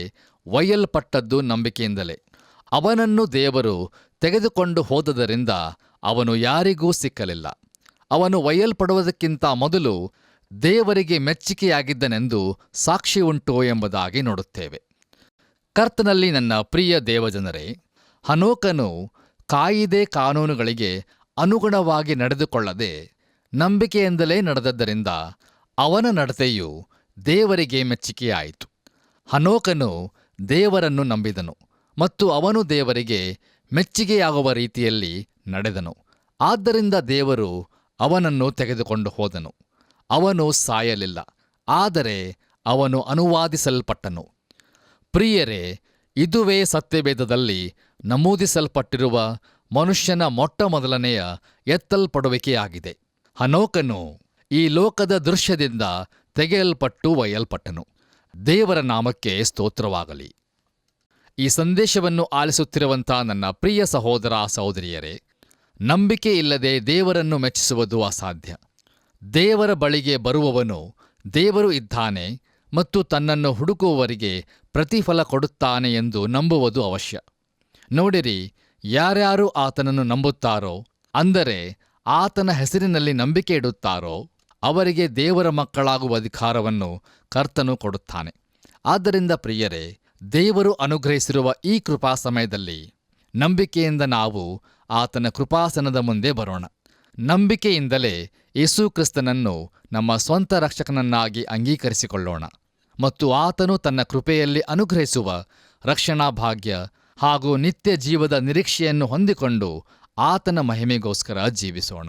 ಒಯ್ಯಲ್ಪಟ್ಟದ್ದು ನಂಬಿಕೆಯಿಂದಲೇ. ಅವನನ್ನು ದೇವರು ತೆಗೆದುಕೊಂಡು ಹೋದದರಿಂದ ಅವನು ಯಾರಿಗೂ ಸಿಕ್ಕಲಿಲ್ಲ. ಅವನು ಒಯ್ಯಲ್ಪಡುವುದಕ್ಕಿಂತ ಮೊದಲು ದೇವರಿಗೆ ಮೆಚ್ಚಿಕೆಯಾಗಿದ್ದನೆಂದು ಸಾಕ್ಷಿ ಉಂಟು ಎಂಬುದಾಗಿ ನೋಡುತ್ತೇವೆ. ಕರ್ತನಲ್ಲಿ ನನ್ನ ಪ್ರಿಯ ದೇವಜನರೇ, ಹನೋಕನು ಕಾಯಿದೆ ಕಾನೂನುಗಳಿಗೆ ಅನುಗುಣವಾಗಿ ನಡೆದುಕೊಳ್ಳದೆ ನಂಬಿಕೆಯಿಂದಲೇ ನಡೆದದ್ದರಿಂದ ಅವನ ನಡತೆಯು ದೇವರಿಗೆ ಮೆಚ್ಚಿಕೆಯಾಯಿತು. ಹನೋಕನು ದೇವರನ್ನು ನಂಬಿದನು ಮತ್ತು ಅವನು ದೇವರಿಗೆ ಮೆಚ್ಚಿಗೆಯಾಗುವ ರೀತಿಯಲ್ಲಿ ನಡೆದನು. ಆದ್ದರಿಂದ ದೇವರು ಅವನನ್ನು ತೆಗೆದುಕೊಂಡು ಹೋದನು. ಅವನು ಸಾಯಲಿಲ್ಲ, ಆದರೆ ಅವನು ಅನುವಾದಿಸಲ್ಪಟ್ಟನು. ಪ್ರಿಯರೇ, ಇದುವೇ ಸತ್ಯವೇದದಲ್ಲಿ ನಮೂದಿಸಲ್ಪಟ್ಟಿರುವ ಮನುಷ್ಯನ ಮೊಟ್ಟಮೊದಲನೆಯ ಎತ್ತಲ್ಪಡುವಿಕೆಯಾಗಿದೆ. ಹನೋಕನು ಈ ಲೋಕದ ದೃಶ್ಯದಿಂದ ತೆಗೆಯಲ್ಪಟ್ಟು ಒಯ್ಯಲ್ಪಟ್ಟನು. ದೇವರ ನಾಮಕ್ಕೆ ಸ್ತೋತ್ರವಾಗಲಿ. ಈ ಸಂದೇಶವನ್ನು ಆಲಿಸುತ್ತಿರುವಂಥ ನನ್ನ ಪ್ರಿಯ ಸಹೋದರ ಸಹೋದರಿಯರೇ, ನಂಬಿಕೆ ಇಲ್ಲದೆ ದೇವರನ್ನು ಮೆಚ್ಚಿಸುವುದು ಅಸಾಧ್ಯ. ದೇವರ ಬಳಿಗೆ ಬರುವವನು ದೇವರು ಇದ್ದಾನೆ ಮತ್ತು ತನ್ನನ್ನು ಹುಡುಕುವವರಿಗೆ ಪ್ರತಿಫಲ ಕೊಡುತ್ತಾನೆ ಎಂದು ನಂಬುವುದು ಅವಶ್ಯ. ನೋಡಿರಿ, ಯಾರ್ಯಾರು ಆತನನ್ನು ನಂಬುತ್ತಾರೋ, ಅಂದರೆ ಆತನ ಹೆಸರಿನಲ್ಲಿ ನಂಬಿಕೆ ಇಡುತ್ತಾರೋ, ಅವರಿಗೆ ದೇವರ ಮಕ್ಕಳಾಗುವ ಅಧಿಕಾರವನ್ನು ಕರ್ತನು ಕೊಡುತ್ತಾನೆ. ಆದ್ದರಿಂದ ಪ್ರಿಯರೇ, ದೇವರು ಅನುಗ್ರಹಿಸಿರುವ ಈ ಕೃಪಾ ಸಮಯದಲ್ಲಿ ನಂಬಿಕೆಯಿಂದ ನಾವು ಆತನ ಕೃಪಾಸನದ ಮುಂದೆ ಬರೋಣ. ನಂಬಿಕೆಯಿಂದಲೇ ಯೇಸು ಕ್ರಿಸ್ತನನ್ನು ನಮ್ಮ ಸ್ವಂತ ರಕ್ಷಕನನ್ನಾಗಿ ಅಂಗೀಕರಿಸಿಕೊಳ್ಳೋಣ ಮತ್ತು ಆತನು ತನ್ನ ಕೃಪೆಯಲ್ಲಿ ಅನುಗ್ರಹಿಸುವ ರಕ್ಷಣಾ ಭಾಗ್ಯ ಹಾಗೂ ನಿತ್ಯ ಜೀವದ ನಿರೀಕ್ಷೆಯನ್ನು ಹೊಂದಿಕೊಂಡು ಆತನ ಮಹಿಮೆಗೋಸ್ಕರ ಜೀವಿಸೋಣ.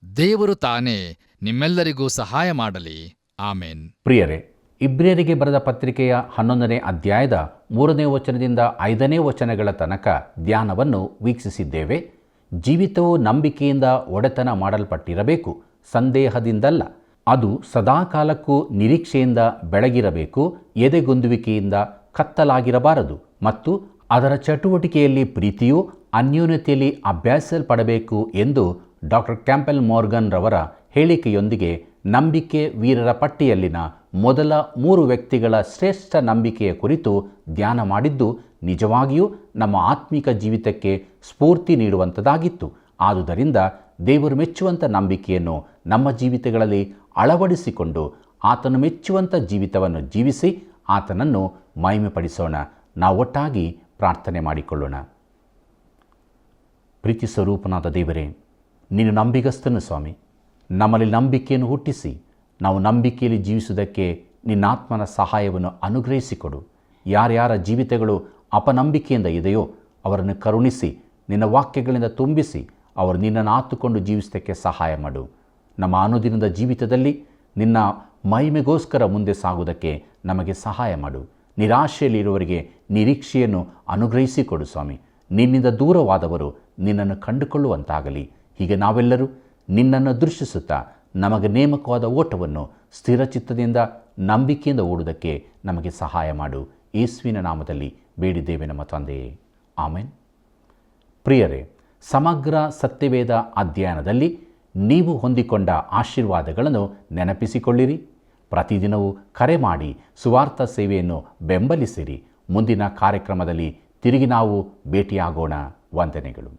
ದೇವರು ತಾನೇ ನಿಮ್ಮೆಲ್ಲರಿಗೂ ಸಹಾಯ ಮಾಡಲಿ. ಆಮೇನ್. ಪ್ರಿಯರೇ, ಇಬ್ರಿಯರಿಗೆ ಬರೆದ ಪತ್ರಿಕೆಯ 11ನೇ ಅಧ್ಯಾಯದ 3ನೇ ವಚನದಿಂದ 5ನೇ ವಚನಗಳ ತನಕ ಧ್ಯಾನವನ್ನು ವೀಕ್ಷಿಸಿದ್ದೇವೆ. ಜೀವಿತವು ನಂಬಿಕೆಯಿಂದ ಒಡೆತನ ಮಾಡಲ್ಪಟ್ಟಿರಬೇಕು, ಸಂದೇಹದಿಂದಲ್ಲ. ಅದು ಸದಾಕಾಲಕ್ಕೂ ನಿರೀಕ್ಷೆಯಿಂದ ಬೆಳಗಿರಬೇಕು, ಎದೆಗುಂದುವಿಕೆಯಿಂದ ಕತ್ತಲಾಗಿರಬಾರದು. ಮತ್ತು ಅದರ ಚಟುವಟಿಕೆಯಲ್ಲಿ ಪ್ರೀತಿಯೂ ಅನ್ಯೋನ್ಯತೆಯಲ್ಲಿ ಅಭ್ಯಾಸಲ್ಪಡಬೇಕು ಎಂದು ಡಾಕ್ಟರ್ ಕ್ಯಾಂಪೆಲ್ ಮೋರ್ಗನ್ ರವರ ಹೇಳಿಕೆಯೊಂದಿಗೆ ನಂಬಿಕೆ ವೀರರ ಪಟ್ಟಿಯಲ್ಲಿನ ಮೊದಲ 3 ವ್ಯಕ್ತಿಗಳ ಶ್ರೇಷ್ಠ ನಂಬಿಕೆಯ ಕುರಿತು ಧ್ಯಾನ ಮಾಡಿದ್ದು ನಿಜವಾಗಿಯೂ ನಮ್ಮ ಆತ್ಮಿಕ ಜೀವಿತಕ್ಕೆ ಸ್ಫೂರ್ತಿ ನೀಡುವಂಥದ್ದಾಗಿತ್ತು. ಆದುದರಿಂದ ದೇವರು ಮೆಚ್ಚುವಂಥ ನಂಬಿಕೆಯನ್ನು ನಮ್ಮ ಜೀವಿತಗಳಲ್ಲಿ ಅಳವಡಿಸಿಕೊಂಡು ಆತನು ಮೆಚ್ಚುವಂಥ ಜೀವಿತವನ್ನು ಜೀವಿಸಿ ಆತನನ್ನು ಮಹಿಮೆಪಡಿಸೋಣ. ನಾವು ಒಟ್ಟಾಗಿ ಪ್ರಾರ್ಥನೆ ಮಾಡಿಕೊಳ್ಳೋಣ. ಪ್ರೀತಿ ಸ್ವರೂಪನಾದ ದೇವರೇ, ನೀನು ನಂಬಿಗಸ್ತನು ಸ್ವಾಮಿ. ನಮ್ಮಲ್ಲಿ ನಂಬಿಕೆಯನ್ನು ಹುಟ್ಟಿಸಿ ನಾವು ನಂಬಿಕೆಯಲ್ಲಿ ಜೀವಿಸುವುದಕ್ಕೆ ನಿನ್ನಾತ್ಮನ ಸಹಾಯವನ್ನು ಅನುಗ್ರಹಿಸಿಕೊಡು. ಯಾರ್ಯಾರ ಜೀವಿತಗಳು ಅಪನಂಬಿಕೆಯಿಂದ ಇದೆಯೋ ಅವರನ್ನು ಕರುಣಿಸಿ ನಿನ್ನ ವಾಕ್ಯಗಳಿಂದ ತುಂಬಿಸಿ ಅವರು ನಿನ್ನನ್ನು ಆತುಕೊಂಡು ಜೀವಿಸೋದಕ್ಕೆ ಸಹಾಯ ಮಾಡು. ನಮ್ಮ ಅನುದಿನದ ಜೀವಿತದಲ್ಲಿ ನಿನ್ನ ಮಹಿಮೆಗೋಸ್ಕರ ಮುಂದೆ ಸಾಗುವುದಕ್ಕೆ ನಮಗೆ ಸಹಾಯ ಮಾಡು. ನಿರಾಶೆಯಲ್ಲಿರುವವರಿಗೆ ನಿರೀಕ್ಷೆಯನ್ನು ಅನುಗ್ರಹಿಸಿಕೊಡು ಸ್ವಾಮಿ. ನಿನ್ನಿಂದ ದೂರವಾದವರು ನಿನ್ನನ್ನು ಕಂಡುಕೊಳ್ಳುವಂತಾಗಲಿ. ಹೀಗೆ ನಾವೆಲ್ಲರೂ ನಿನ್ನನ್ನು ದೃಷ್ಟಿಸುತ್ತಾ ನಮಗೆ ನೇಮಕವಾದ ಓಟವನ್ನು ಸ್ಥಿರಚಿತ್ತದಿಂದ ನಂಬಿಕೆಯಿಂದ ಓಡುವುದಕ್ಕೆ ನಮಗೆ ಸಹಾಯ ಮಾಡು. ಯೇಸುವಿನ ನಾಮದಲ್ಲಿ ಬೇಡಿದ್ದೇವೆ ನಮ್ಮ ತಂದೆಯೇ, ಆಮೆನ್. ಪ್ರಿಯರೇ, ಸಮಗ್ರ ಸತ್ಯವೇದ ಅಧ್ಯಯನದಲ್ಲಿ ನೀವು ಹೊಂದಿಕೊಂಡ ಆಶೀರ್ವಾದಗಳನ್ನು ನೆನಪಿಸಿಕೊಳ್ಳಿರಿ. ಪ್ರತಿದಿನವೂ ಕರೆ ಮಾಡಿ ಸುವಾರ್ಥ ಸೇವೆಯನ್ನು ಬೆಂಬಲಿಸಿರಿ. ಮುಂದಿನ ಕಾರ್ಯಕ್ರಮದಲ್ಲಿ ತಿರುಗಿ ನಾವು ಭೇಟಿಯಾಗೋಣ. ವಂದನೆಗಳು.